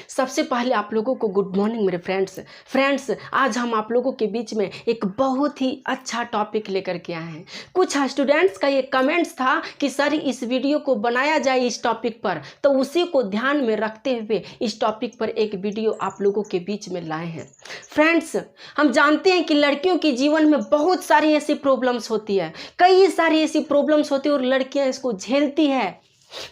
सबसे पहले आप लोगों को गुड मॉर्निंग मेरे फ्रेंड्स आज हम आप लोगों के बीच में एक बहुत ही अच्छा टॉपिक लेकर के आए हैं। कुछ स्टूडेंट्स का ये कमेंट्स था कि सर इस वीडियो को बनाया जाए इस टॉपिक पर, तो उसी को ध्यान में रखते हुए इस टॉपिक पर एक वीडियो आप लोगों के बीच में लाए हैं। फ्रेंड्स, हम जानते हैं कि लड़कियों के जीवन में बहुत सारी ऐसी प्रॉब्लम्स होती है, कई सारी ऐसी प्रॉब्लम्स होती है और लड़कियां इसको झेलती है।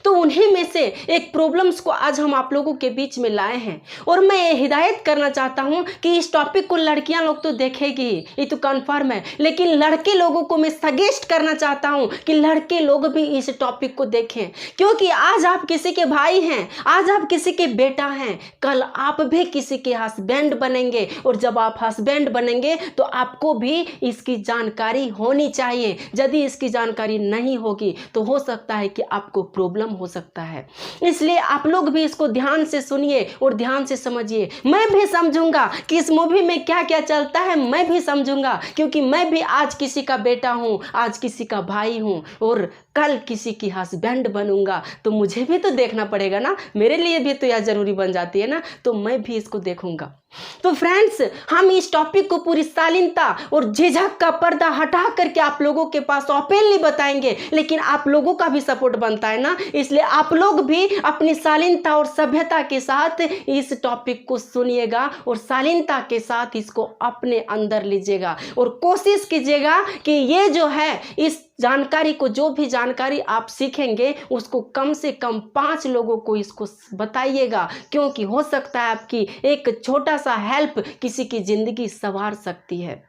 तो उन्हीं में से एक प्रॉब्लम्स को आज हम आप लोगों के बीच में लाए हैं और मैं ये हिदायत करना चाहता हूं कि इस टॉपिक को लड़कियां लोग तो देखेगी ही, ये तो कन्फर्म है, लेकिन लड़के लोगों को मैं सजेस्ट करना चाहता हूं कि लड़के लोग भी इस टॉपिक को देखें, क्योंकि आज आप किसी के भाई हैं, आज आप किसी के बेटा हैं, कल आप भी किसी के हस्बैंड बनेंगे और जब आप हस्बैंड बनेंगे तो आपको भी इसकी जानकारी होनी चाहिए। यदि इसकी जानकारी नहीं होगी तो हो सकता है कि आपको प्रॉब्लम हो सकता है। इसलिए आप लोग भी इसको ध्यान से सुनिए और ध्यान से समझिए। मैं भी समझूंगा कि इस मूवी में क्या क्या चलता है, मैं भी समझूंगा, क्योंकि मैं भी आज किसी का बेटा हूं, आज किसी का भाई हूं और कल किसी की हस्बैंड बनूंगा, तो मुझे भी तो देखना पड़ेगा ना, मेरे लिए भी तो यह जरूरी बन जाती है ना, तो मैं भी इसको देखूंगा। तो फ्रेंड्स, हम इस टॉपिक को पूरी शालीनता और झिझक का पर्दा हटा करके आप लोगों के पास ओपनली बताएंगे, लेकिन आप लोगों का भी सपोर्ट बनता है ना, इसलिए आप लोग भी अपनी शालीनता और सभ्यता के साथ इस टॉपिक को सुनिएगा और शालीनता के साथ इसको अपने अंदर लीजिएगा और कोशिश कीजिएगा कि ये जो है इस जानकारी को, जो भी जानकारी आप सीखेंगे उसको कम से कम 5 लोगों को इसको बताइएगा, क्योंकि हो सकता है आपकी एक छोटा सा हेल्प किसी की जिंदगी संवार सकती है।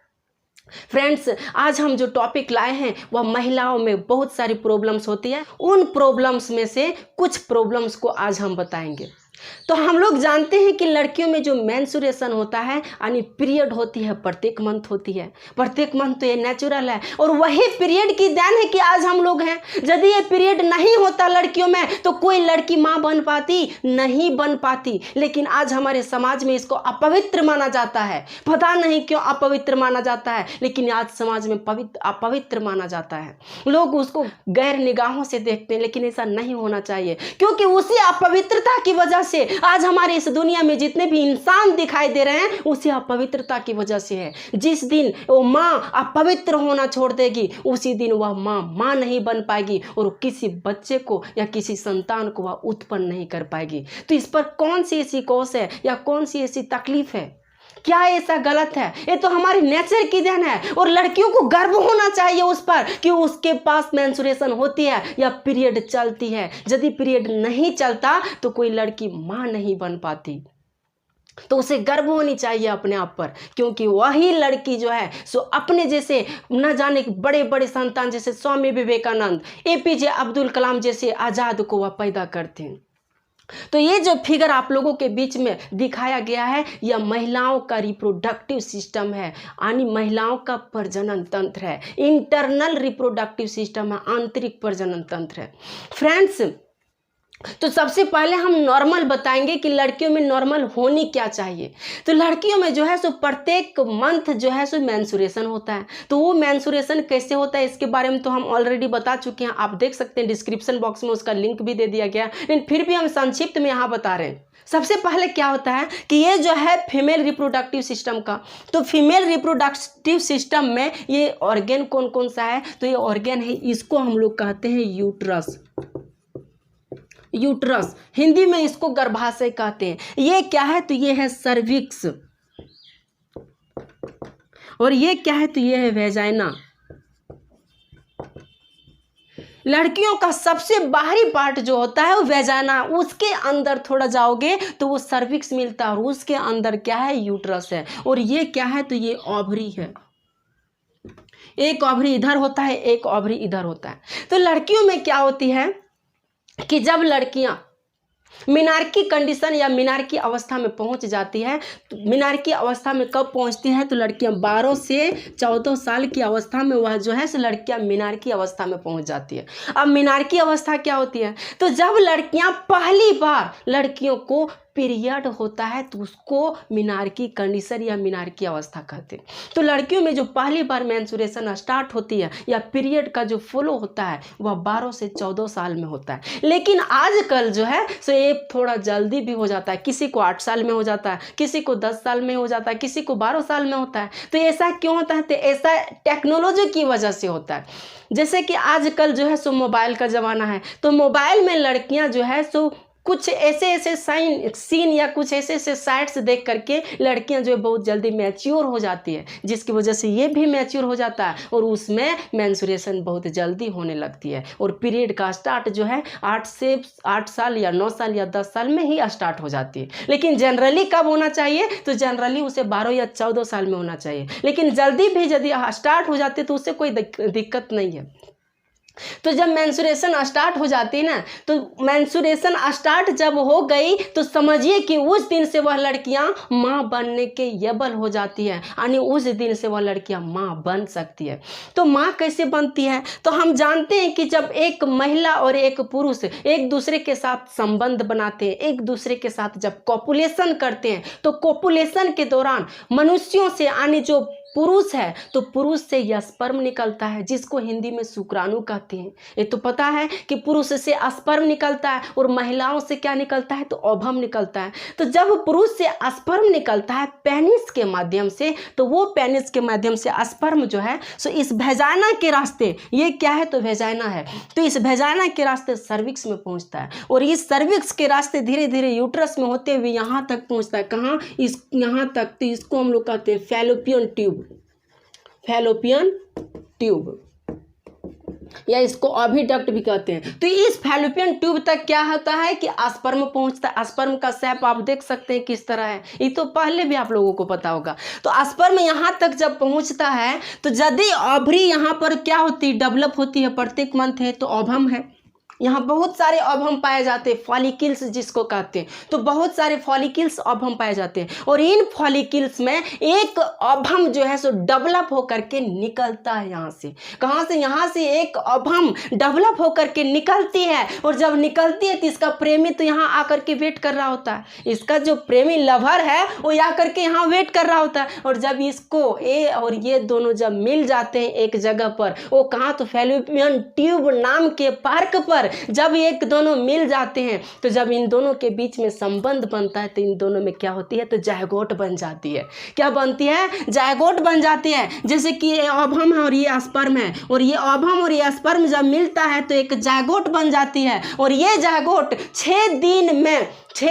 फ्रेंड्स, आज हम जो टॉपिक लाए हैं वह महिलाओं में बहुत सारी प्रॉब्लम्स होती है, उन प्रॉब्लम्स में से कुछ प्रॉब्लम्स को आज हम बताएंगे। तो हम लोग जानते हैं कि लड़कियों में जो मेंस्ट्रुएशन होता है यानी पीरियड होती है, प्रत्येक मंथ होती है, प्रत्येक मंथ तो ये नेचुरल है और वही पीरियड की देन है कि आज हम लोग हैं। यदि ये पीरियड नहीं होता लड़कियों में तो कोई लड़की माँ बन पाती नहीं बन पाती, लेकिन आज हमारे समाज में इसको अपवित्र माना जाता है। पता नहीं क्यों अपवित्र माना जाता है, लेकिन आज समाज में अपवित्र माना जाता है। लोग उसको गैर निगाहों से देखते हैं, लेकिन ऐसा नहीं होना चाहिए, क्योंकि उसी अपवित्रता की वजह से आज हमारे इस दुनिया में जितने भी इंसान दिखाई दे रहे हैं उसी अपवित्रता की वजह से है। जिस दिन वो माँ अपवित्र होना छोड़ देगी उसी दिन वह माँ नहीं बन पाएगी और किसी बच्चे को या किसी संतान को वह उत्पन्न नहीं कर पाएगी। तो इस पर कौन सी ऐसी कोस है या कौन सी ऐसी तकलीफ है? क्या ऐसा गलत है? ये तो हमारी नेचर की देन है और लड़कियों को गर्व होना चाहिए उस पर कि उसके पास मेंस्ट्रुएशन होती है या पीरियड चलती है। यदि पीरियड नहीं चलता तो कोई लड़की मां नहीं बन पाती, तो उसे गर्व होनी चाहिए अपने आप पर, क्योंकि वही लड़की जो है सो अपने जैसे न जाने बड़े बड़े संतान जैसे स्वामी विवेकानंद, APJ अब्दुल कलाम जैसे आज़ाद को वह पैदा करते हैं। तो ये जो फिगर आप लोगों के बीच में दिखाया गया है यह महिलाओं का रिप्रोडक्टिव सिस्टम है, यानी महिलाओं का प्रजनन तंत्र है, इंटरनल रिप्रोडक्टिव सिस्टम है, आंतरिक प्रजनन तंत्र है। फ्रेंड्स, तो सबसे पहले हम नॉर्मल बताएंगे कि लड़कियों में नॉर्मल होनी क्या चाहिए। तो लड़कियों में जो है सो प्रत्येक मंथ जो है सो मेंस्ट्रुएशन होता है। तो वो मेंस्ट्रुएशन कैसे होता है इसके बारे में तो हम ऑलरेडी बता चुके हैं, आप देख सकते हैं, डिस्क्रिप्शन बॉक्स में उसका लिंक भी दे दिया गया, लेकिन फिर भी हम संक्षिप्त में यहाँ बता रहे हैं। सबसे पहले क्या होता है कि ये जो है फीमेल रिप्रोडक्टिव सिस्टम का, तो फीमेल रिप्रोडक्टिव सिस्टम में ये ऑर्गेन कौन कौन सा है? तो ये ऑर्गेन है, इसको हम लोग कहते हैं यूट्रस। यूट्रस हिंदी में इसको गर्भाशय कहते हैं। ये क्या है? तो ये है सर्विक्स, और ये क्या है? तो ये है वेजाइना। लड़कियों का सबसे बाहरी पार्ट जो होता है वो वेजाइना, उसके अंदर थोड़ा जाओगे तो वो सर्विक्स मिलता है और उसके अंदर क्या है? यूट्रस है। और ये क्या है? तो ये ओवरी है। एक ओवरी इधर होता है, एक ओवरी इधर होता है। तो लड़कियों में क्या होती है कि जब लड़कियां मिनार्की कंडीशन या मिनार्की अवस्था में पहुंच जाती है, तो मिनार्की अवस्था में कब पहुंचती है? तो लड़कियां 12 से 14 साल की अवस्था में वह जो है सो लड़कियां मिनार्की अवस्था में पहुंच जाती है। अब मिनार्की अवस्था क्या होती है? तो जब लड़कियां पहली बार लड़कियों को पीरियड होता है तो उसको मीनार्की कंडीशन या मीनार्की अवस्था कहते हैं। तो लड़कियों में जो पहली बार मेंस्ट्रुएशन स्टार्ट होती है या पीरियड का जो फ्लो होता है वह 12 से 14 साल में होता है। लेकिन आजकल जो है सो ये थोड़ा जल्दी भी हो जाता है, किसी को 8 साल में हो जाता है, किसी को 10 साल में हो जाता है, किसी को 12 साल में होता है। तो ऐसा क्यों होता है? तो ऐसा टेक्नोलॉजी की वजह से होता है। जैसे कि आजकल जो है सो मोबाइल का ज़माना है, तो मोबाइल में लड़कियां जो है सो कुछ ऐसे सीन या कुछ ऐसे साइट्स देख करके लड़कियां जो है बहुत जल्दी मैच्योर हो जाती है, जिसकी वजह से ये भी मैच्योर हो जाता है और उसमें मेंस्ट्रुएशन बहुत जल्दी होने लगती है और पीरियड का स्टार्ट जो है 8 साल या 9 साल या 10 साल में ही स्टार्ट हो जाती है। लेकिन जनरली कब होना चाहिए? तो जनरली उसे 12 या 14 साल में होना चाहिए। लेकिन जल्दी भी यदि स्टार्ट हो जाती है तो उससे कोई दिक्कत नहीं है। तो जब मेंस्ट्रुएशन स्टार्ट हो जाती है ना, तो मेंस्ट्रुएशन स्टार्ट जब हो गई तो समझिए कि उस दिन से वह लड़कियां माँ बनने के एबल हो जाती है, यानी उस दिन से वह लड़कियां माँ बन सकती है। तो माँ कैसे बनती है? तो हम जानते हैं कि जब एक महिला और एक पुरुष एक दूसरे के साथ संबंध बनाते हैं, एक दूसरे के साथ जब कॉपुलेशन करते हैं, तो कॉपुलेशन के दौरान मनुष्यों से यानी जो पुरुष है तो पुरुष से यह स्पर्म निकलता है, जिसको हिंदी में शुक्राणु कहते हैं। ये तो पता है कि पुरुष से स्पर्म निकलता है और महिलाओं से क्या निकलता है? तो ओवम निकलता है। तो जब पुरुष से स्पर्म निकलता है पेनिस के माध्यम से, तो वो पेनिस के माध्यम से स्पर्म जो है सो इस वेजाइना के रास्ते, ये क्या है? तो वेजाइना है, तो इस वेजाइना के रास्ते सर्विक्स में पहुंचता है और इस सर्विक्स के रास्ते धीरे धीरे यूट्रस में होते हुए यहाँ तक पहुंचता है। कहाँ? यहाँ तक। तो इसको हम लोग कहते हैं फैलोपियन ट्यूब, फैलोपियन ट्यूब या इसको ऑविडक्ट भी कहते हैं। तो इस फैलोपियन ट्यूब तक क्या होता है कि स्पर्म पहुंचता है। स्पर्म का शेप आप देख सकते हैं किस तरह है, ये तो पहले भी आप लोगों को पता होगा। तो स्पर्म यहाँ तक जब पहुंचता है तो यदि ओवरी यहाँ पर क्या होती है? डेवलप होती है। प्रत्येक मंथ है तो ओवम है, यहाँ बहुत सारे ओवम पाए जाते हैं, फॉलिकल्स जिसको कहते हैं। तो बहुत सारे फॉलिकल्स ओवम पाए जाते हैं और इन फॉलिकल्स में एक ओवम जो है सो डेवलप होकर के निकलता है। यहाँ से कहाँ से? यहाँ से एक ओवम डेवलप होकर के निकलती है और जब निकलती है तो इसका प्रेमी तो यहाँ आकर के वेट कर रहा होता है। इसका जो प्रेमी लवर है वो आकर के यहाँ वेट कर रहा होता है और जब इसको ए और ये दोनों जब मिल जाते हैं एक जगह पर, वो कहाँ? तो फैलोपियन ट्यूब नाम के पार्क पर जब एक दोनों मिल जाते हैं तो जब इन दोनों के बीच में संबंध बनता है तो इन दोनों में क्या होती है? तो जायगोट बन जाती है। क्या बनती है? जायगोट बन जाती है। जैसे कि ये ओवम है और ये स्पर्म है और ये ओवम और ये स्पर्म जब मिलता है तो एक जायगोट बन जाती है और ये जायगोट 6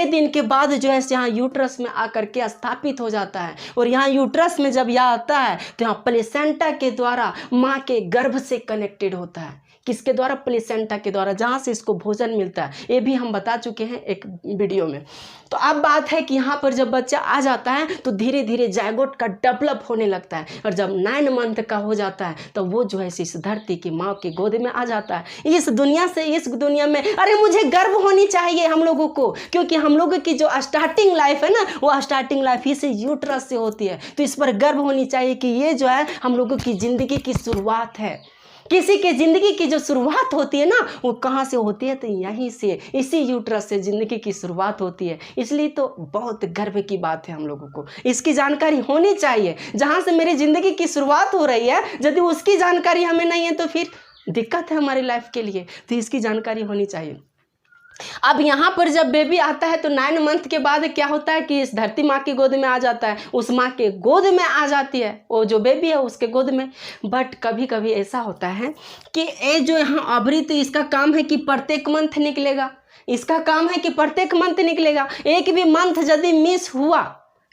दिन के बाद जो है यहाँ यूट्रस में आकर के स्थापित हो जाता है और यहाँ यूट्रस में जब यह आता है तो यहाँ प्लेसेंटा के द्वारा माँ के गर्भ से कनेक्टेड होता है। किसके द्वारा? प्लेसेंटा के द्वारा, जहाँ से इसको भोजन मिलता है। ये भी हम बता चुके हैं एक वीडियो में। तो अब बात है कि यहाँ पर जब बच्चा आ जाता है तो धीरे धीरे जायगोट का डेवलप होने लगता है और जब 9 मंथ का हो जाता है तो वो जो है इस धरती की माँ की गोद में आ जाता है। इस दुनिया से इस दुनिया में अरे मुझे गर्व होनी चाहिए हम लोगों को, क्योंकि हम लोगों की जो स्टार्टिंग लाइफ है ना, वो स्टार्टिंग लाइफ ही से यूट्रस से होती है। तो इस पर गर्व होनी चाहिए कि ये जो है हम लोगों की ज़िंदगी की शुरुआत है। किसी के ज़िंदगी की जो शुरुआत होती है ना, वो कहाँ से होती है? तो यहीं से, इसी यूट्रस से ज़िंदगी की शुरुआत होती है। इसलिए तो बहुत गर्व की बात है, हम लोगों को इसकी जानकारी होनी चाहिए। जहाँ से मेरी ज़िंदगी की शुरुआत हो रही है, यदि उसकी जानकारी हमें नहीं है तो फिर दिक्कत है हमारी लाइफ के लिए। तो इसकी जानकारी होनी चाहिए। अब यहाँ पर जब बेबी आता है तो 9 मंथ के बाद क्या होता है कि इस धरती माँ की गोद में आ जाता है, उस माँ के गोद में आ जाती है वो जो बेबी है उसके गोद में। बट कभी कभी ऐसा होता है कि ये जो यहाँ ओवरी, तो इसका काम है कि प्रत्येक मंथ निकलेगा, इसका काम है कि प्रत्येक मंथ निकलेगा। एक भी मंथ यदि मिस हुआ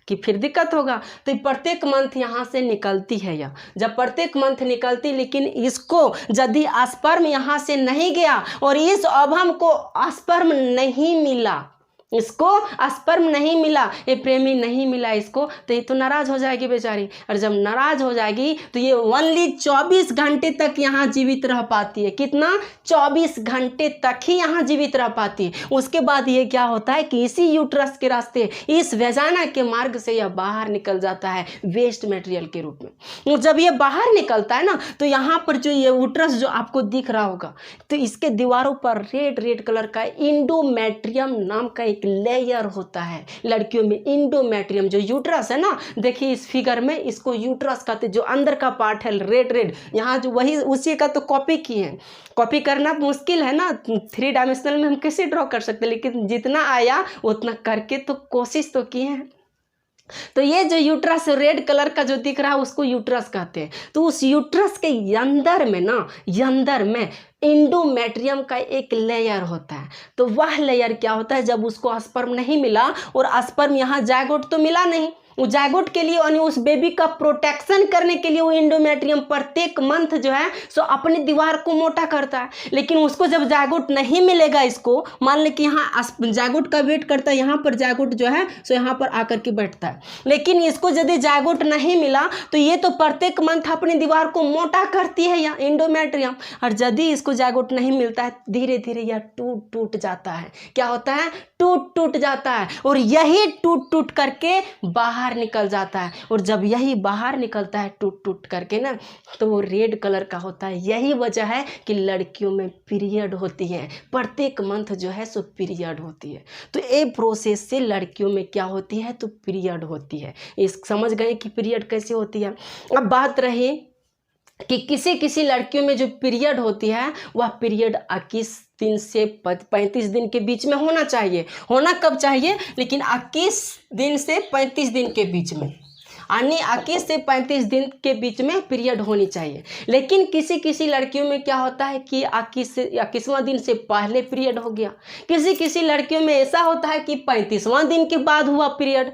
कि फिर दिक्कत होगा। तो प्रत्येक मंथ यहाँ से निकलती है यह, जब प्रत्येक मंथ निकलती, लेकिन इसको यदि स्पर्म यहाँ से नहीं गया और इस ओवम को स्पर्म नहीं मिला, इसको स्पर्म नहीं मिला, ये प्रेमी नहीं मिला इसको, तो ये तो नाराज़ हो जाएगी बेचारी। और जब नाराज़ हो जाएगी तो ये ओनली 24 घंटे तक यहाँ जीवित रह पाती है। कितना? 24 घंटे तक ही यहाँ जीवित रह पाती है। उसके बाद ये क्या होता है कि इसी यूट्रस के रास्ते, इस वेजाना के मार्ग से यह बाहर निकल जाता है वेस्ट मटेरियल के रूप में। जब ये बाहर निकलता है ना, तो यहाँ पर जो ये यूट्रस जो आपको दिख रहा होगा, तो इसके दीवारों पर रेड कलर का इंडोमेट्रियम नाम का एक एक लेयर होता है लड़कियों में, इंडोमेट्रियम। जो यूट्रस है ना, देखिए इस फिगर में इसको यूट्रस कहते हैं। जो अंदर का पार्ट है रेड रेड, यहाँ जो वही उसी का तो कॉपी की है। कॉपी करना मुश्किल है ना, 3 डायमेंशनल में हम कैसे ड्रॉ कर सकते हैं, लेकिन जितना आया उतना करके तो कोशिश तो किए हैं। तो ये जो यूट्रस रेड कलर का जो दिख रहा है उसको यूट्रस कहते हैं। तो उस यूट्रस के अंदर में ना, अंदर में इंडोमेट्रियम का एक लेयर होता है। तो वह लेयर क्या होता है, जब उसको स्पर्म नहीं मिला और स्पर्म यहाँ जायगोट तो मिला नहीं, उस जायगोट के लिए यानी उस बेबी का प्रोटेक्शन करने के लिए वो इंडोमेट्रियम प्रत्येक मंथ जो है सो अपनी दीवार को मोटा करता है। लेकिन उसको जब जायगोट नहीं मिलेगा, इसको मान ले कि यहाँ जायगोट का वेट करता है, यहाँ पर जायगोट जो है सो यहाँ पर आकर के बैठता है। लेकिन इसको यदि जायगोट नहीं मिला तो ये तो प्रत्येक मंथ अपनी दीवार को मोटा करती है या इंडोमेट्रियम, और यदि इसको जायगोट नहीं मिलता है धीरे धीरे यह टूट टूट जाता है। क्या होता है, टूट टूट जाता है, और यही टूट टूट करके बाहर निकल जाता है। और जब यही बाहर निकलता है टूट टूट करके ना, तो वो रेड कलर का होता है। यही वजह है कि लड़कियों में पीरियड होती है, प्रत्येक मंथ जो है सो पीरियड होती है। तो ये प्रोसेस से लड़कियों में क्या होती है, तो पीरियड होती है। इस समझ गए कि पीरियड कैसे होती है। अब बात रही कि किसी किसी लड़कियों में जो पीरियड होती है वह पीरियड 21 दिन से 35 दिन के बीच में होना चाहिए। होना कब चाहिए, लेकिन 21 दिन से 35 दिन के बीच में, यानी 21 से 35 दिन के बीच में पीरियड होनी चाहिए। लेकिन किसी किसी लड़कियों में क्या होता है कि 21वां दिन से पहले पीरियड हो गया। किसी किसी लड़कियों में ऐसा होता है कि 35वां दिन के बाद हुआ पीरियड।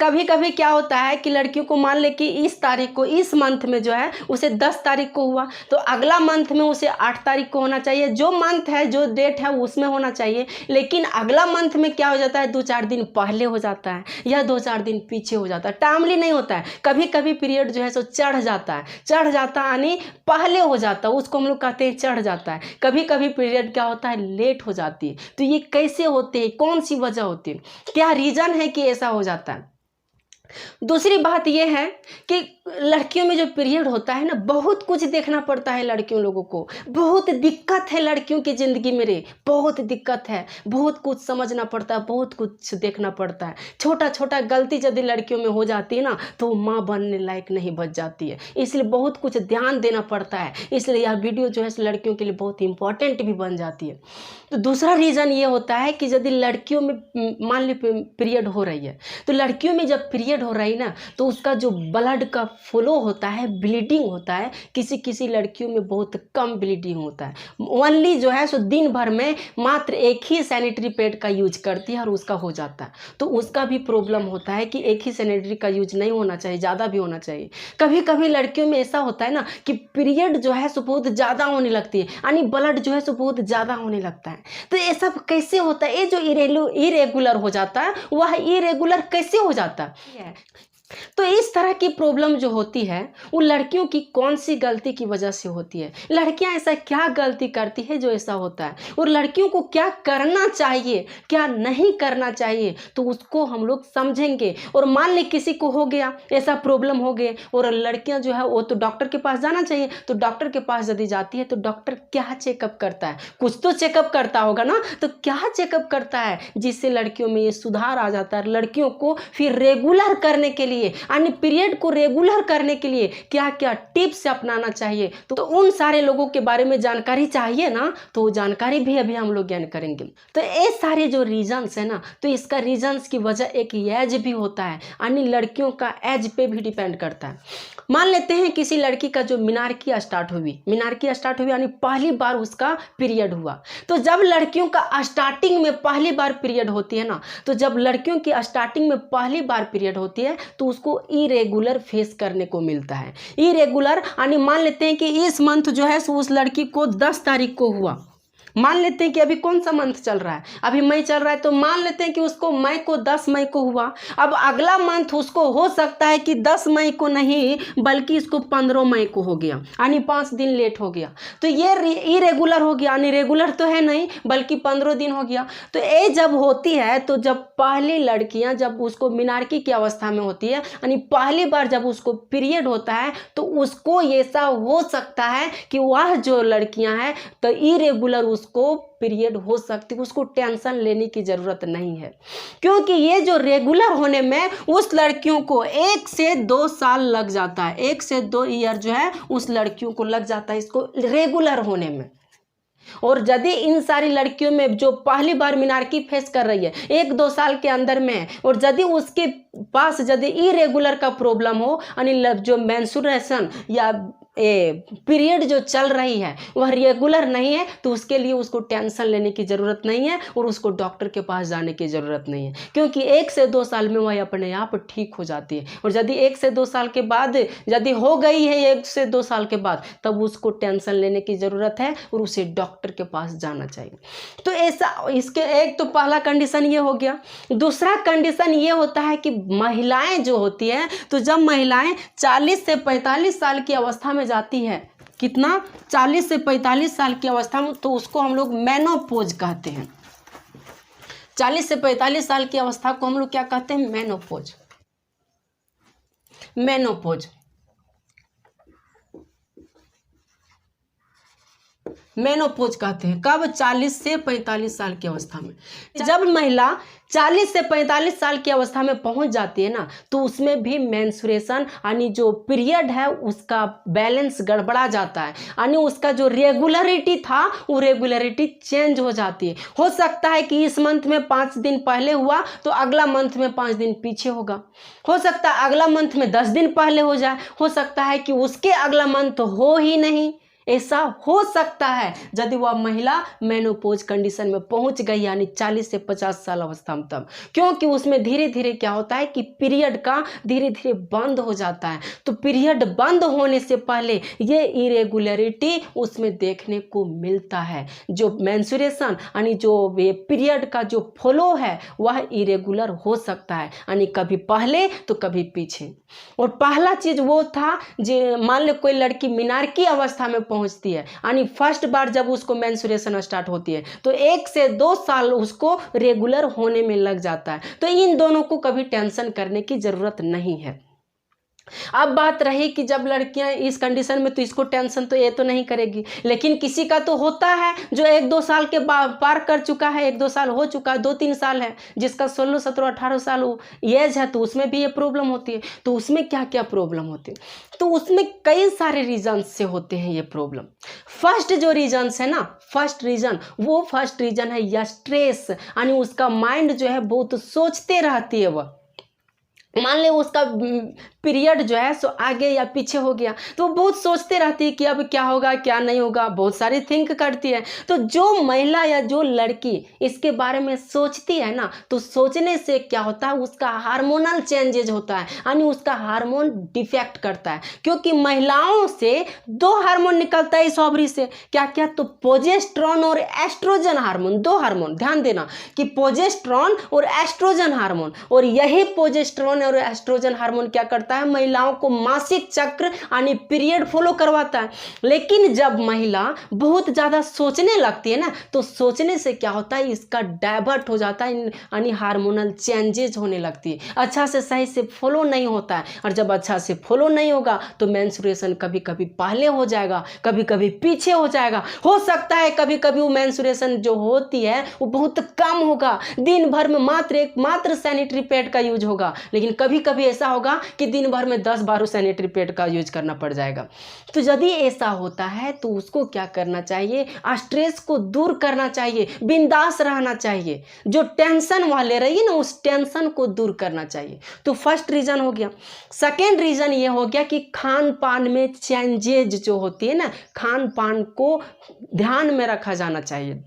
कभी कभी क्या होता है कि लड़कियों को मान ले कि इस तारीख को, इस मंथ में जो है उसे 10 तारीख को हुआ, तो अगला मंथ में उसे 8 तारीख को होना चाहिए। जो मंथ है, जो डेट है उसमें होना चाहिए। लेकिन अगला मंथ में क्या हो जाता है, 2-4 दिन पहले हो जाता है या 2-4 दिन पीछे हो जाता है, टाइमली नहीं होता है। कभी कभी पीरियड जो है सो चढ़ जाता है यानी पहले हो जाता है, उसको हम लोग कहते हैं चढ़ जाता है। कभी कभी पीरियड क्या होता है, लेट हो जाती है। तो ये कैसे होते हैं, कौन सी वजह होती है, क्या रीज़न है कि ऐसा हो जाता है। दूसरी बात यह है कि लड़कियों में जो पीरियड होता है ना, बहुत कुछ देखना पड़ता है लड़कियों लोगों को। बहुत दिक्कत है लड़कियों की ज़िंदगी में रे, बहुत दिक्कत है, बहुत कुछ समझना पड़ता है, बहुत कुछ देखना पड़ता है। छोटा छोटा गलती यदि लड़कियों में हो जाती है ना, तो माँ बनने लायक नहीं बच जाती है। इसलिए बहुत कुछ ध्यान देना पड़ता है। इसलिए यह वीडियो जो है लड़कियों के लिए बहुत इंपॉर्टेंट भी बन जाती है। तो दूसरा रीज़न ये होता है कि यदि लड़कियों में मान ली पीरियड हो रही है, तो लड़कियों में जब पीरियड हो रही ना, तो उसका जो ब्लड का फ्लो होता है, ब्लीडिंग होता है, किसी किसी लड़कियों में बहुत कम ब्लीडिंग होता है। ओनली जो है सो दिन भर में मात्र एक ही सैनिटरी पैड का यूज करती है और उसका हो जाता है। तो उसका भी प्रॉब्लम होता है कि एक ही सैनिटरी का यूज नहीं होना चाहिए, ज़्यादा भी होना चाहिए। कभी कभी लड़कियों में ऐसा होता है ना कि पीरियड जो है सो बहुत ज़्यादा होने लगती है, यानी ब्लड जो है सो बहुत ज़्यादा होने लगता है। तो ये सब कैसे होता है, ये जो इरेगुलर हो जाता है वह इरेगुलर कैसे हो जाता है। तो इस तरह की प्रॉब्लम जो होती है वो लड़कियों की कौन सी गलती की वजह से होती है, लड़कियां ऐसा क्या गलती करती है जो ऐसा होता है, और लड़कियों को क्या करना चाहिए क्या नहीं करना चाहिए, तो उसको हम लोग समझेंगे। और मान ले किसी को हो गया, ऐसा प्रॉब्लम हो गए, और लड़कियां जो है वो तो डॉक्टर के पास जाना चाहिए। तो डॉक्टर के पास यदि जाती है तो डॉक्टर क्या चेकअप करता है, कुछ तो चेकअप करता होगा ना। तो क्या चेकअप करता है जिससे लड़कियों में ये सुधार आ जाता है। लड़कियों को फिर रेगुलर करने के लिए, यानी पीरियड को रेगुलर करने के लिए क्या क्या टिप्स अपनाना चाहिए, तो उन सारे लोगों के बारे में जानकारी चाहिए ना, तो वो जानकारी भी अभी हम लोग ज्ञान करेंगे। तो ये सारे जो रीजंस है ना, तो इसका रीजंस की वजह एक एज भी होता है, यानी लड़कियों का एज पे भी डिपेंड करता है। मान लेते हैं किसी लड़की का जो मीनार्की स्टार्ट हुई यानी पहली बार उसका पीरियड हुआ। तो जब लड़कियों का स्टार्टिंग में पहली बार पीरियड होती है ना, तो जब लड़कियों की स्टार्टिंग में पहली बार पीरियड होती है तो उसको इरेगुलर फेस करने को मिलता है। इरेगुलर यानी मान लेते हैं कि इस मंथ जो है उस लड़की को 10 तारीख को हुआ। मान लेते हैं कि अभी कौन सा मंथ चल रहा है, अभी मई चल रहा है, तो मान लेते हैं कि उसको मई को 10 मई को हुआ। अब अगला मंथ उसको हो सकता है कि 10 मई को नहीं बल्कि इसको 15 मई को हो गया, यानी 5 दिन लेट हो गया। तो ये इरेगुलर हो गया, यानी रेगुलर तो है नहीं बल्कि 15 दिन हो गया। तो ये जब होती है, तो जब पहली लड़कियां जब उसको मीनार्की की अवस्था में होती है, यानी पहली बार जब उसको पीरियड होता है, तो उसको ऐसा हो सकता है कि वह जो लड़कियां हैं तो इरेगुलर उसको पीरियड हो सकती है, उसको टेंशन लेने की ज़रूरत नहीं है। क्योंकि ये जो रेगुलर होने में उस लड़कियों को 1 से 2 साल लग जाता है, 1 से 2 ईयर जो है उस लड़कियों को लग जाता है इसको रेगुलर होने में। और यदि इन सारी लड़कियों में जो पहली बार मिनार्की फेस कर रही है 1-2 साल के अंदर में है, और यदि उसके पास यदि इरेगुलर का प्रॉब्लम हो, यानी जो मेंस्ट्रुएशन या पीरियड जो चल रही है वह रेगुलर नहीं है, तो उसके लिए उसको टेंशन लेने की ज़रूरत नहीं है और उसको डॉक्टर के पास जाने की ज़रूरत नहीं है, क्योंकि 1 से 2 साल में वह अपने आप ठीक हो जाती है। और यदि 1 से 2 साल के बाद यदि हो गई है 1 से 2 साल के बाद, तब उसको टेंशन लेने की ज़रूरत है और उसे डॉक्टर के पास जाना चाहिए। तो ऐसा इसके एक तो पहला कंडीशन ये हो गया। दूसरा कंडीशन ये होता है कि महिलाएं जो होती हैं, तो जब महिलाएं 40 से 45 साल की अवस्था में जाती है, कितना 40 से 45 साल की अवस्था में, तो उसको हम लोग मेनोपॉज कहते हैं। 40 से 45 साल की अवस्था को हम लोग क्या कहते हैं? मेनोपॉज। मेनोपॉज मेनोपॉज कहते हैं। कब? 40 से 45 साल की अवस्था में। जब महिला 40 से 45 साल की अवस्था में पहुंच जाती है ना, तो उसमें भी मेंस्ट्रुएशन यानी जो पीरियड है उसका बैलेंस गड़बड़ा जाता है, यानी उसका जो रेगुलरिटी था वो रेगुलरिटी चेंज हो जाती है। हो सकता है कि इस मंथ में 5 दिन पहले हुआ तो अगला मंथ में 5 दिन पीछे होगा, हो सकता है अगला मंथ में 10 दिन पहले हो जाए, हो सकता है कि उसके अगला मंथ हो ही नहीं। ऐसा हो सकता है यदि वह महिला मेनोपॉज कंडीशन में पहुंच गई, यानी 40 से 50 साल अवस्था में, तब क्योंकि उसमें धीरे धीरे क्या होता है कि पीरियड का धीरे धीरे बंद हो जाता है। तो पीरियड बंद होने से पहले ये इरेगुलरिटी उसमें देखने को मिलता है। जो मेंस्ट्रुएशन यानी जो पीरियड का जो फ्लो है वह इरेगुलर हो सकता है, यानी कभी पहले तो कभी पीछे। और पहला चीज वो था, जो मान लो कोई लड़की मिनार्की अवस्था में पहुंचती है, यानी फर्स्ट बार जब उसको मेंस्ट्रुएशन स्टार्ट होती है, तो 1 से 2 साल उसको रेगुलर होने में लग जाता है। तो इन दोनों को कभी टेंशन करने की जरूरत नहीं है। अब बात रही कि जब लड़कियां इस कंडीशन में, तो इसको टेंशन तो ये तो नहीं करेगी, लेकिन किसी का तो होता है जो 1-2 साल के पार कर चुका है, 1-2 साल हो चुका है, 2-3 साल है, जिसका 16, 17, 18 साल एज है, तो उसमें भी ये प्रॉब्लम होती है। तो उसमें क्या क्या प्रॉब्लम होती है? तो उसमें कई सारे रीजन से होते हैं ये प्रॉब्लम। फर्स्ट जो रीजन है ना, फर्स्ट रीजन है या स्ट्रेस, यानी उसका माइंड जो है बहुत सोचते रहती है। वह मान ले उसका पीरियड जो है सो आगे या पीछे हो गया, तो बहुत सोचते रहती है कि अब क्या होगा क्या नहीं होगा, बहुत सारी थिंक करती है। तो जो महिला या जो लड़की इसके बारे में सोचती है ना, तो सोचने से क्या होता है, उसका हार्मोनल चेंजेज होता है, यानी उसका हार्मोन डिफेक्ट करता है। क्योंकि महिलाओं से 2 हार्मोन निकलता है इस ओवरी से, क्या क्या? तो प्रोजेस्टेरोन और एस्ट्रोजन हार्मोन, 2 हार्मोन, ध्यान देना कि प्रोजेस्टेरोन और एस्ट्रोजन हार्मोन। और यही प्रोजेस्टेरोन और एस्ट्रोजन हार्मोन क्या करता है, महिलाओं को मासिक चक्र यानी पीरियड फॉलो करवाता है। लेकिन जब महिला बहुत ज्यादा सोचने लगती है ना, तो सोचने से क्या होता है, इसका डाइवर्ट हो जाता है, यानी हार्मोनल चेंजेस होने लगती है, अच्छा से सही से फॉलो नहीं होता है। और जब अच्छा से फॉलो नहीं होगा तो मेंस्ट्रुएशन कभी कभी पहले हो जाएगा, कभी कभी पीछे हो जाएगा। हो सकता है कभी कभी वो मेंस्ट्रुएशन जो होती है वो बहुत कम होगा, दिन भर में मात्र सैनिटरी पैड का यूज होगा, लेकिन कभी कभी ऐसा होगा कि दिन भर में 10-12 सैनिटरी पैड का यूज करना पड़ जाएगा। तो यदि ऐसा होता है तो उसको क्या करना चाहिए, स्ट्रेस को दूर करना चाहिए, बिंदास रहना चाहिए, जो टेंशन वाले रहिए ना उस टेंशन को दूर करना चाहिए। तो फर्स्ट रीजन हो गया। सेकेंड रीजन ये हो गया कि खान पान में चेंजेज जो होती है ना, खान पान को ध्यान में रखा जाना चाहिए।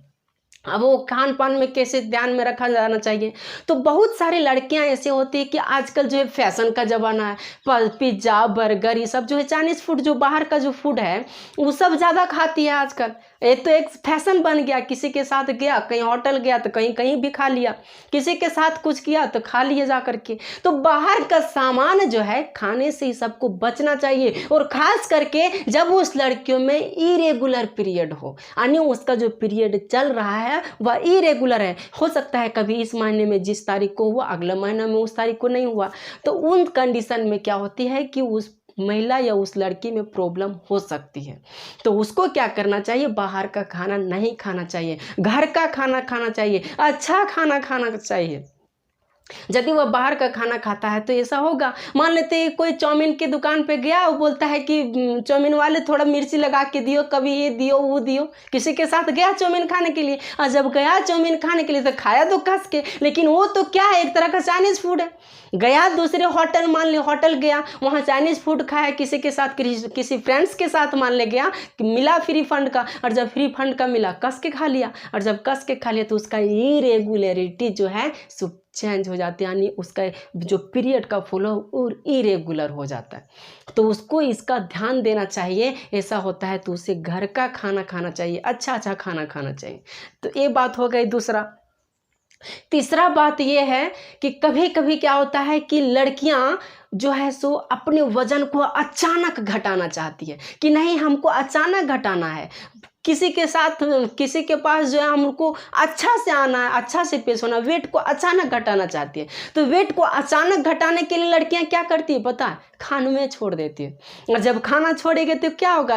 अब वो खान पान में कैसे ध्यान में रखा जाना चाहिए, तो बहुत सारी लड़कियां ऐसे होती है कि आजकल जो है फैशन का ज़माना है, पिज्ज़ा बर्गर ये सब जो है चाइनीज़ फूड, जो बाहर का जो फूड है वो सब ज़्यादा खाती है आजकल। ये तो एक फैशन बन गया, किसी के साथ गया, कहीं होटल गया तो कहीं भी खा लिया, किसी के साथ कुछ किया तो खा लिए जा करके। तो बाहर का सामान जो है खाने से ही सबको बचना चाहिए, और ख़ास करके जब उस लड़कियों में इरेगुलर पीरियड हो, यानी उसका जो पीरियड चल रहा है वह इरेगुलर है। हो सकता है कभी इस महीने में जिस तारीख को हुआ अगले महीने में उस तारीख को नहीं हुआ। तो उन कंडीशन में क्या होती है कि उस महिला या उस लड़की में प्रॉब्लम हो सकती है। तो उसको क्या करना चाहिए, बाहर का खाना नहीं खाना चाहिए, घर का खाना खाना चाहिए, अच्छा खाना खाना चाहिए। यदि वह बाहर का खाना खाता है तो ऐसा होगा, मान लेते हैं कोई चाउमीन की दुकान पे गया, वो बोलता है कि चाउमीन वाले थोड़ा मिर्ची लगा के दियो, कभी ये दियो वो दियो। किसी के साथ गया चाउमीन खाने के लिए, और जब गया चाउमीन खाने के लिए तो खाया तो कस के, लेकिन वो तो क्या है, एक तरह का चाइनीज फूड है। गया दूसरे होटल, मान ले होटल गया, वहाँ चाइनीज फूड खाया किसी के साथ, किसी फ्रेंड्स के साथ मान ले गया, मिला फ्री फंड का, और जब फ्री फंड का मिला कस के खा लिया, और जब कस के खा लिया तो उसका इरेगुलरिटी जो है सो चेंज हो जाती है, यानी उसका जो पीरियड का फ्लो और इरेगुलर हो जाता है। तो उसको इसका ध्यान देना चाहिए। ऐसा होता है तो उसे घर का खाना खाना चाहिए, अच्छा अच्छा खाना खाना चाहिए। तो ये बात हो गई। दूसरा, तीसरा बात यह है कि कभी कभी क्या होता है कि लड़कियां जो है सो अपने वजन को अचानक घटाना चाहती है, कि नहीं हमको अचानक घटाना है, किसी के साथ, किसी के पास जो है हमको अच्छा से आना है, अच्छा से पेश होना, वेट को अचानक घटाना चाहती है। तो वेट को अचानक घटाने के लिए लड़कियां क्या करती है पता है, खाने में छोड़ देती है। और जब खाना छोड़ेगी तो क्या होगा,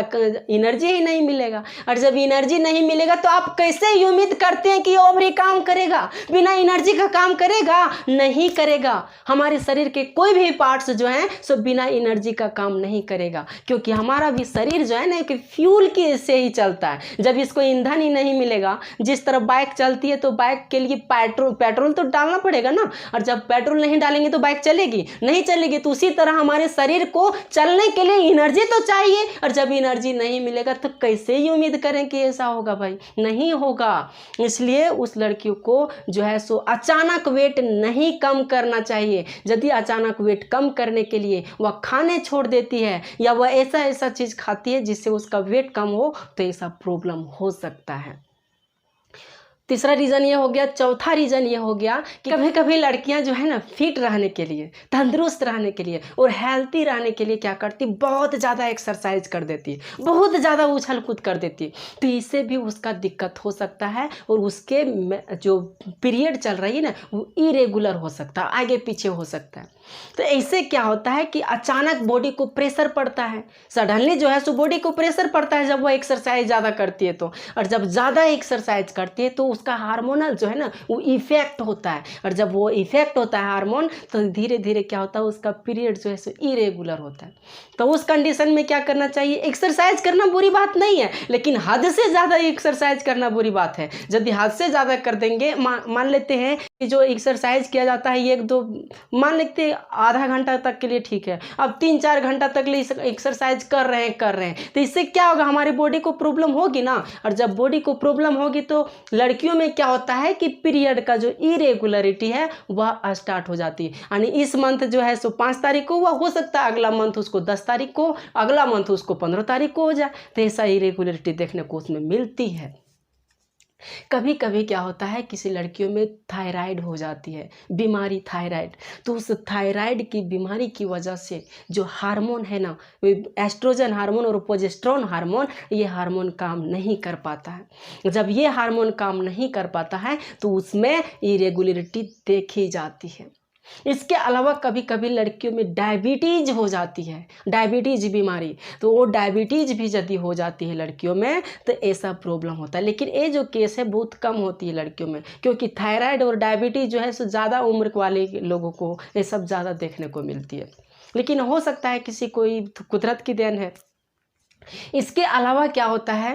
एनर्जी ही नहीं मिलेगा, और जब एनर्जी नहीं मिलेगा तो आप कैसे उम्मीद करते हैं कि ओवरी काम करेगा, बिना एनर्जी का काम करेगा? नहीं करेगा। हमारे शरीर के कोई भी पार्ट्स जो हैं सो बिना एनर्जी का काम नहीं करेगा, क्योंकि हमारा भी शरीर जो है ना कि फ्यूल की से ही चलता है। जब इसको ईंधन ही नहीं मिलेगा, जिस तरह बाइक चलती है तो बाइक के लिए पेट्रोल तो डालना पड़ेगा ना, और जब पेट्रोल नहीं डालेंगे तो बाइक चलेगी नहीं चलेगी। तो उसी तरह हमारे शरीर को चलने के लिए एनर्जी तो चाहिए, और जब एनर्जी नहीं मिलेगा तो कैसे ही उम्मीद करें कि ऐसा होगा भाई, नहीं होगा। इसलिए उस लड़कियों को जो है सो अचानक वेट नहीं कम करना चाहिए। यदि अचानक वेट कम करने के लिए वह खाने छोड़ देती है, या वह ऐसा चीज खाती है जिससे उसका वेट कम हो, तो ऐसा प्रॉब्लम हो सकता है। तीसरा रीज़न ये हो गया। चौथा रीज़न ये हो गया कि कभी कभी लड़कियां जो है ना फिट रहने के लिए, तंदुरुस्त रहने के लिए और हेल्थी रहने के लिए क्या करती, बहुत ज़्यादा एक्सरसाइज कर देती है, बहुत ज़्यादा उछल कूद कर देती है। तो इससे भी उसका दिक्कत हो सकता है, और उसके जो पीरियड चल रही है ना वो इरेगुलर हो सकता है, आगे पीछे हो सकता है। तो ऐसे क्या होता है कि अचानक बॉडी को प्रेशर पड़ता है, सडनली जो है सो बॉडी को प्रेशर पड़ता है जब वो एक्सरसाइज ज़्यादा करती है तो, और जब ज़्यादा एक्सरसाइज करती है तो उसका हार्मोनल जो है ना वो इफेक्ट होता है, और जब वो इफेक्ट होता है हार्मोन, तो धीरे धीरे क्या होता है उसका पीरियड जो है सो इरेगुलर होता है। तो उस कंडीशन में क्या करना चाहिए, एक्सरसाइज करना बुरी बात नहीं है, लेकिन हद से ज़्यादा एक्सरसाइज करना बुरी बात है। यदि हद से ज़्यादा कर देंगे, मान लेते हैं कि जो एक्सरसाइज किया जाता है 1-2, मान लेते हैं आधा घंटा तक के लिए ठीक है, अब 3-4 घंटा तक लिए एक्सरसाइज कर रहे हैं, तो इससे क्या होगा, हमारी बॉडी को प्रॉब्लम होगी ना। और जब बॉडी को प्रॉब्लम होगी तो लड़कियों में क्या होता है कि पीरियड का जो इरेगुलरिटी है वह स्टार्ट हो जाती है। यानी इस मंथ जो है सो 5 तारीख को वह हो सकता है, अगला मंथ उसको 10 तारीख को, अगला मंथ उसको 15 तारीख को हो जाए। तो ऐसा इरेगुलरिटी देखने को उसमें मिलती है। कभी कभी क्या होता है, किसी लड़कियों में थायराइड हो जाती है, बीमारी थायराइड। तो उस थायराइड की बीमारी की वजह से जो हार्मोन है ना, एस्ट्रोजन हार्मोन और प्रोजेस्टेरोन हार्मोन, ये हार्मोन काम नहीं कर पाता है। जब ये हार्मोन काम नहीं कर पाता है तो उसमें इरेगुलरिटी देखी जाती है। इसके अलावा कभी कभी लड़कियों में डायबिटीज हो जाती है, डायबिटीज बीमारी। तो वो डायबिटीज भी यदि हो जाती है लड़कियों में तो ऐसा प्रॉब्लम होता है। लेकिन ये जो केस है बहुत कम होती है लड़कियों में, क्योंकि थायराइड और डायबिटीज जो है सो ज़्यादा उम्र वाले लोगों को ये सब ज़्यादा देखने को मिलती है। लेकिन हो सकता है किसी कोई कुदरत की देन है। इसके अलावा क्या होता है,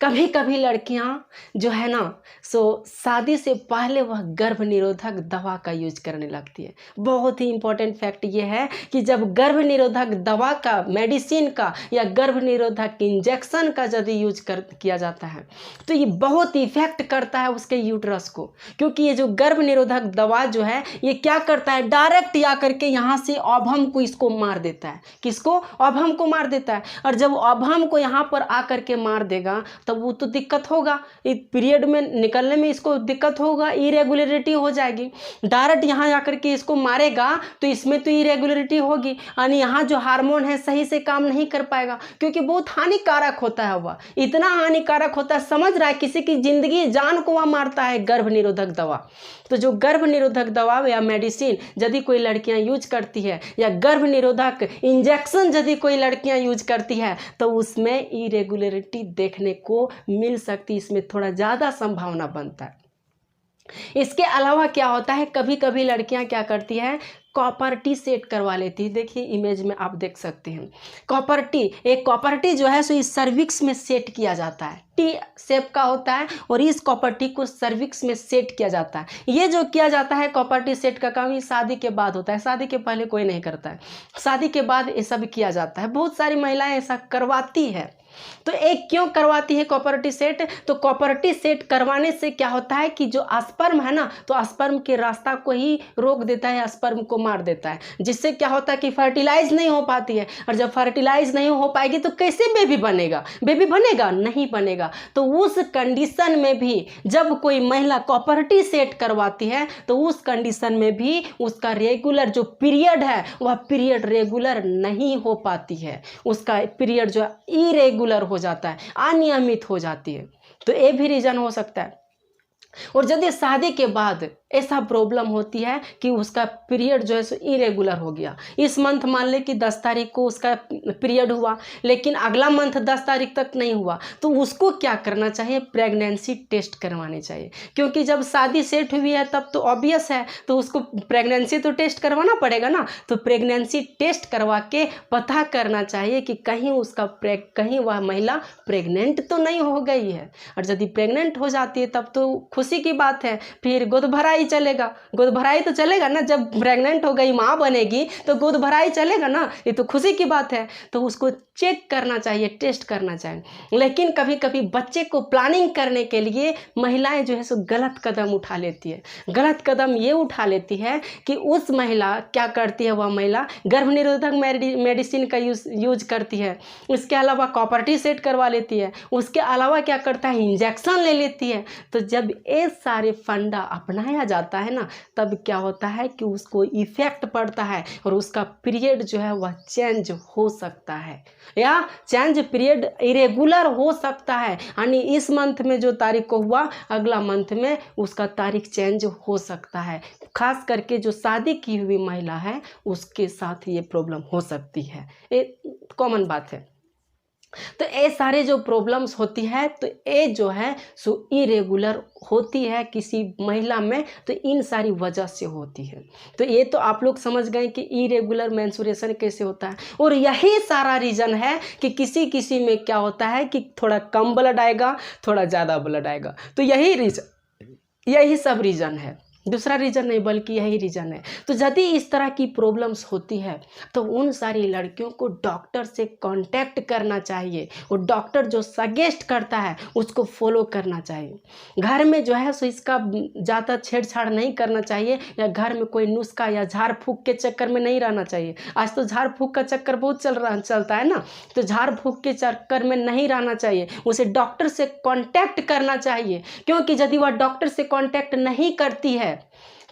कभी कभी लड़कियां जो है ना सो शादी से पहले वह गर्भ निरोधक दवा का यूज करने लगती है। बहुत ही इंपॉर्टेंट फैक्ट ये है कि जब गर्भ निरोधक दवा का, मेडिसिन का या गर्भ निरोधक इंजेक्शन का यदि यूज किया जाता है तो ये बहुत इफेक्ट करता है उसके यूट्रस को, क्योंकि ये जो गर्भ निरोधक दवा जो है ये क्या करता है, डायरेक्ट आकर के यहाँ से ओवम को इसको मार देता है। किसको? ओवम को मार देता है। और जब ओवम को यहाँ पर आकर के मार देगा तब वो तो दिक्कत होगा, इस पीरियड में निकलने में इसको दिक्कत होगा, इरेगुलरिटी हो जाएगी। डायरेक्ट यहाँ आकर के इसको मारेगा तो इसमें तो इरेगुलरिटी होगी, यानी यहाँ जो हार्मोन है सही से काम नहीं कर पाएगा, क्योंकि बहुत हानिकारक होता है। वह इतना हानिकारक होता है, समझ रहा है, किसी की जिंदगी जान को वह मारता है गर्भ निरोधक दवा। तो जो गर्भ निरोधक दवा या मेडिसिन यदि कोई लड़कियां यूज करती है या गर्भ निरोधक इंजेक्शन यदि कोई लड़कियां यूज करती है तो उसमें इरेगुलरिटी देखने को मिल सकती है, इसमें थोड़ा ज़्यादा संभावना बनता है। इसके अलावा क्या होता है, कभी कभी लड़कियां क्या करती हैं, कॉपर टी सेट करवा लेती है। देखिए इमेज में आप देख सकते हैं कॉपर टी, एक कॉपर टी जो है सो इस सर्विक्स में सेट किया जाता है, टी शेप का होता है और इस कॉपर टी को सर्विक्स में सेट किया जाता है। ये जो किया जाता है कॉपर टी सेट का काम ये शादी के बाद होता है, शादी के पहले कोई नहीं करता है, शादी के बाद ये सब किया जाता है। बहुत सारी महिलाएं ऐसा करवाती है। तो एक क्यों करवाती है कॉपर टी सेट, तो कॉपर टी सेट करवाने से क्या होता है कि जो स्पर्म है ना, तो स्पर्म के रास्ता को ही रोक देता है, स्पर्म को मार देता है, जिससे क्या होता है कि फर्टिलाइज नहीं हो पाती है। और जब फर्टिलाइज नहीं हो पाएगी तो कैसे बेबी बनेगा, बेबी बनेगा नहीं बनेगा। तो उस कंडीशन में भी जब कोई महिला कॉपर टी सेट करवाती है तो उस कंडीशन में भी उसका रेगुलर जो पीरियड है वह पीरियड रेगुलर नहीं हो पाती है, उसका पीरियड जो इरेगुलर हो जाता है, अनियमित हो जाती है। तो ये भी रीजन हो सकता है। और यदि शादी के बाद ऐसा प्रॉब्लम होती है कि उसका पीरियड जो है सो इरेगुलर हो गया, इस मंथ मान ले कि 10 तारीख को उसका पीरियड हुआ लेकिन अगला मंथ 10 तारीख तक नहीं हुआ, तो उसको क्या करना चाहिए, प्रेगनेंसी टेस्ट करवानी चाहिए। क्योंकि जब शादी सेट हुई है तब तो ऑब्वियस है, तो उसको प्रेगनेंसी तो टेस्ट करवाना पड़ेगा ना। तो प्रेगनेंसी टेस्ट करवा के पता करना चाहिए कि कहीं वह महिला प्रेग्नेंट तो नहीं हो गई है। और यदि प्रेग्नेंट हो जाती है तब तो खुशी की बात है, फिर गोद भराई चलेगा, गोद भराई तो चलेगा ना, जब प्रेग्नेंट हो गई माँ बनेगी तो गोद भराई चलेगा ना, ये तो खुशी की बात है। तो उसको चेक करना चाहिए, टेस्ट करना चाहिए। लेकिन कभी कभी बच्चे को प्लानिंग करने के लिए महिलाएं जो है सो गलत कदम उठा लेती है। गलत कदम ये उठा लेती है कि उस महिला क्या करती है, वह महिला गर्भ निरोधक मेडिसिन का यूज करती है, उसके अलावा कॉपर टी सेट करवा लेती है, उसके अलावा क्या करता है, इंजेक्शन ले लेती है। तो जब ये सारे फंडा अपनाया जाता है ना, तब क्या होता है कि उसको इफेक्ट पड़ता है और उसका पीरियड जो है वह चेंज हो सकता है, या चेंज पीरियड इरेगुलर हो सकता है। यानी इस मंथ में जो तारीख को हुआ अगला मंथ में उसका तारीख चेंज हो सकता है। खास करके जो शादी की हुई महिला है उसके साथ ये प्रॉब्लम हो सकती है, ये कॉमन बात है। तो ये सारे जो प्रॉब्लम्स होती है तो ये जो है सो इरेगुलर होती है किसी महिला में, तो इन सारी वजह से होती है। तो ये तो आप लोग समझ गए कि इरेगुलर मेंस्ट्रुएशन कैसे होता है। और यही सारा रीज़न है कि किसी किसी में क्या होता है कि थोड़ा कम ब्लड आएगा, थोड़ा ज़्यादा ब्लड आएगा। तो यही सब रीज़न है, दूसरा रीज़न नहीं बल्कि यही रीज़न है। तो यदि इस तरह की प्रॉब्लम्स होती है तो उन सारी लड़कियों को डॉक्टर से कांटेक्ट करना चाहिए और डॉक्टर जो सजेस्ट करता है उसको फॉलो करना चाहिए। घर में जो है सो इसका ज़्यादा छेड़छाड़ नहीं करना चाहिए, या घर में कोई नुस्खा या झाड़ फूँक के चक्कर में नहीं रहना चाहिए। आज तो झाड़ फूँक का चक्कर बहुत चलता है ना, तो झाड़ फूँक के चक्कर में नहीं रहना चाहिए, उसे डॉक्टर से कांटेक्ट करना चाहिए। क्योंकि यदि वह डॉक्टर से कांटेक्ट नहीं करती है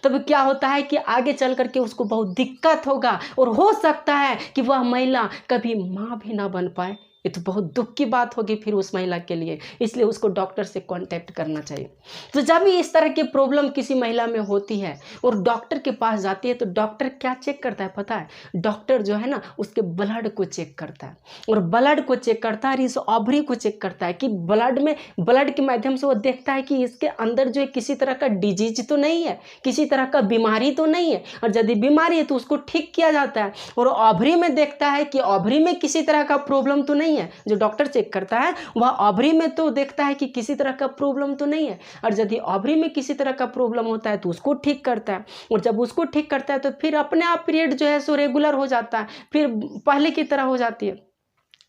तब क्या होता है कि आगे चल करके उसको बहुत दिक्कत होगा और हो सकता है कि वह महिला कभी माँ भी ना बन पाए। ये तो बहुत दुख की बात होगी फिर उस महिला के लिए, इसलिए उसको डॉक्टर से कांटेक्ट करना चाहिए। तो जब भी इस तरह की प्रॉब्लम किसी महिला में होती है और डॉक्टर के पास जाती है तो डॉक्टर क्या चेक करता है पता है, डॉक्टर जो है ना उसके ब्लड को चेक करता है, और ब्लड को चेक करता है, इस ओवरी को चेक करता है कि ब्लड के माध्यम से वो देखता है कि इसके अंदर जो है किसी तरह का डिजीज तो नहीं है, किसी तरह का बीमारी तो नहीं है, और यदि बीमारी है तो उसको ठीक किया जाता है। और ओवरी में देखता है कि ओवरी में किसी तरह का प्रॉब्लम तो नहीं है, जो डॉक्टर चेक करता है वह ओवरी में तो देखता है कि किसी तरह का प्रॉब्लम तो नहीं है, और यदि ओवरी में किसी तरह का प्रॉब्लम होता है तो उसको ठीक करता है। और जब उसको ठीक करता है तो फिर अपने आप पीरियड जो है सो रेगुलर हो जाता है, फिर पहले की तरह हो जाती है,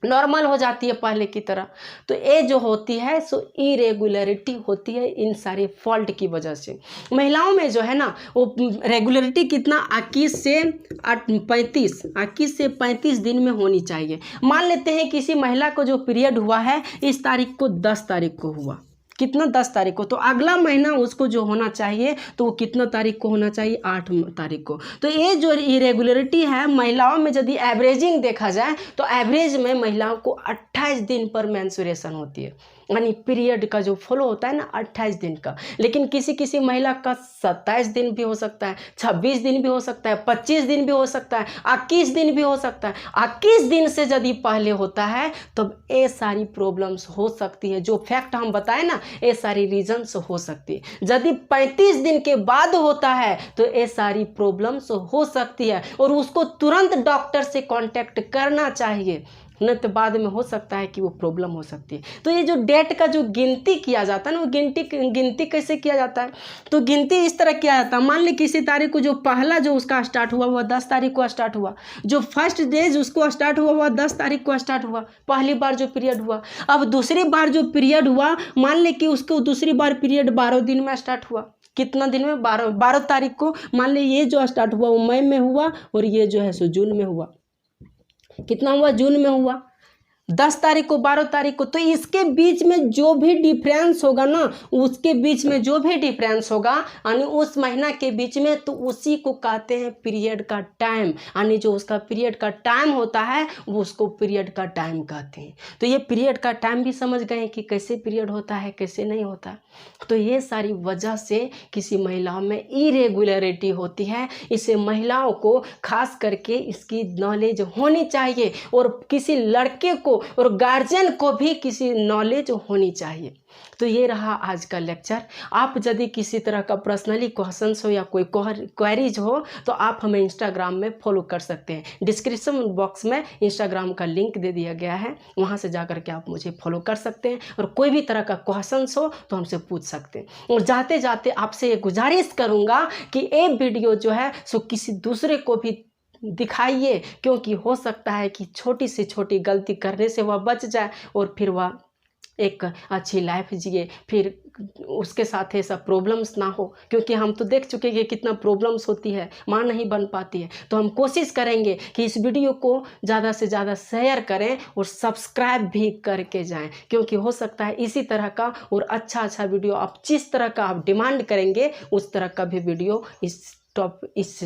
नॉर्मल हो जाती है पहले की तरह। तो ये जो होती है सो इरेगुलरिटी होती है इन सारे फॉल्ट की वजह से। महिलाओं में जो है ना वो रेगुलरिटी कितना 21 से 35 दिन में होनी चाहिए। मान लेते हैं किसी महिला को जो पीरियड हुआ है इस तारीख को 10 तारीख को हुआ, कितना 10 तारीख को, तो अगला महीना उसको जो होना चाहिए तो वो कितना तारीख को होना चाहिए, 8 तारीख को। तो ये जो इरेगुलरिटी है महिलाओं में यदि एवरेजिंग देखा जाए तो एवरेज में महिलाओं को 28 दिन पर मेंस्ट्रुएशन होती है, यानी पीरियड का जो फ्लो होता है ना 28 दिन का। लेकिन किसी किसी महिला का 27 दिन भी हो सकता है, 26 दिन भी हो सकता है, 25 दिन भी हो सकता है, 21 दिन भी हो सकता है। 21 दिन से यदि पहले होता है तब ये सारी प्रॉब्लम्स हो सकती है, जो फैक्ट हम बताए ना ये सारी रीजन्स हो सकती है। यदि 35 दिन के बाद होता है तो ये सारी प्रॉब्लम्स हो सकती है और उसको तुरंत डॉक्टर से कांटेक्ट करना चाहिए, न तो बाद में हो सकता है कि वो प्रॉब्लम हो सकती है। तो ये जो डेट का जो गिनती किया जाता है ना, वो गिनती कैसे किया जाता है, तो गिनती इस तरह किया जाता है। मान ली किसी तारीख को जो पहला जो उसका स्टार्ट हुआ वह 10 तारीख को स्टार्ट हुआ, जो फर्स्ट डेज उसको स्टार्ट हुआ वह 10 तारीख को स्टार्ट हुआ, पहली बार जो पीरियड हुआ। अब दूसरी बार जो पीरियड हुआ, मान ली कि उसको दूसरी बार पीरियड 12 दिन में स्टार्ट हुआ। कितना दिन में, 12 तारीख को। मान ली ये जो स्टार्ट हुआ वो मई में हुआ और ये जो है सो जून में हुआ। कितना हुआ, जून में हुआ। 10 तारीख को, 12 तारीख को, तो इसके बीच में जो भी डिफरेंस होगा ना, उसके बीच में जो भी डिफरेंस होगा यानी उस महीना के बीच में, तो उसी को कहते हैं पीरियड का टाइम। यानी जो उसका पीरियड का टाइम होता है वो उसको पीरियड का टाइम कहते हैं। तो ये पीरियड का टाइम भी समझ गए कि कैसे पीरियड होता है कैसे नहीं होता। तो ये सारी वजह से किसी महिलाओं में इरेगुलरिटी होती है। इसे महिलाओं को खास करके इसकी नॉलेज होनी चाहिए और किसी लड़के को और गार्जियन को भी किसी नॉलेज होनी चाहिए। तो ये रहा आज का लेक्चर। आप यदि किसी तरह का पर्सनली क्वेश्चंस हो या कोई क्वेरीज हो तो आप हमें इंस्टाग्राम में फॉलो कर सकते हैं। डिस्क्रिप्शन बॉक्स में इंस्टाग्राम का लिंक दे दिया गया है, वहाँ से जाकर के आप मुझे फॉलो कर सकते हैं और कोई भी तरह का क्वेश्चंस हो तो हमसे पूछ सकते हैं। और जाते जाते आपसे ये गुजारिश करूँगा कि ये वीडियो जो है सो किसी दूसरे को भी दिखाइए, क्योंकि हो सकता है कि छोटी से छोटी गलती करने से वह बच जाए और फिर वह एक अच्छी लाइफ जिए, फिर उसके साथ ऐसा प्रॉब्लम्स ना हो। क्योंकि हम तो देख चुके हैं कितना प्रॉब्लम्स होती है, माँ नहीं बन पाती है। तो हम कोशिश करेंगे कि इस वीडियो को ज़्यादा से ज़्यादा शेयर करें और सब्सक्राइब भी करके जाएं, क्योंकि हो सकता है इसी तरह का और अच्छा वीडियो आप जिस तरह का आप डिमांड करेंगे उस तरह का भी वीडियो इस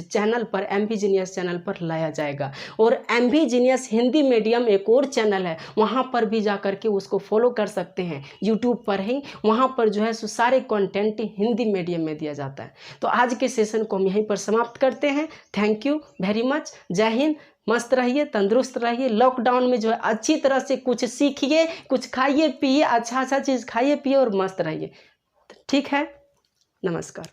चैनल पर MV जीनियस चैनल पर लाया जाएगा। और MV जीनियस हिंदी मीडियम एक और चैनल है, वहाँ पर भी जा कर के उसको फॉलो कर सकते हैं, यूट्यूब पर ही। वहाँ पर जो है सो सारे कंटेंट हिंदी मीडियम में दिया जाता है। तो आज के सेशन को हम यहीं पर समाप्त करते हैं। Thank you very much. जय हिंद। मस्त रहिए, तंदुरुस्त रहिए। लॉकडाउन में जो है अच्छी तरह से कुछ सीखिए, कुछ खाइए पिए, अच्छा चीज़ खाइए पिए और मस्त रहिए। ठीक है, नमस्कार।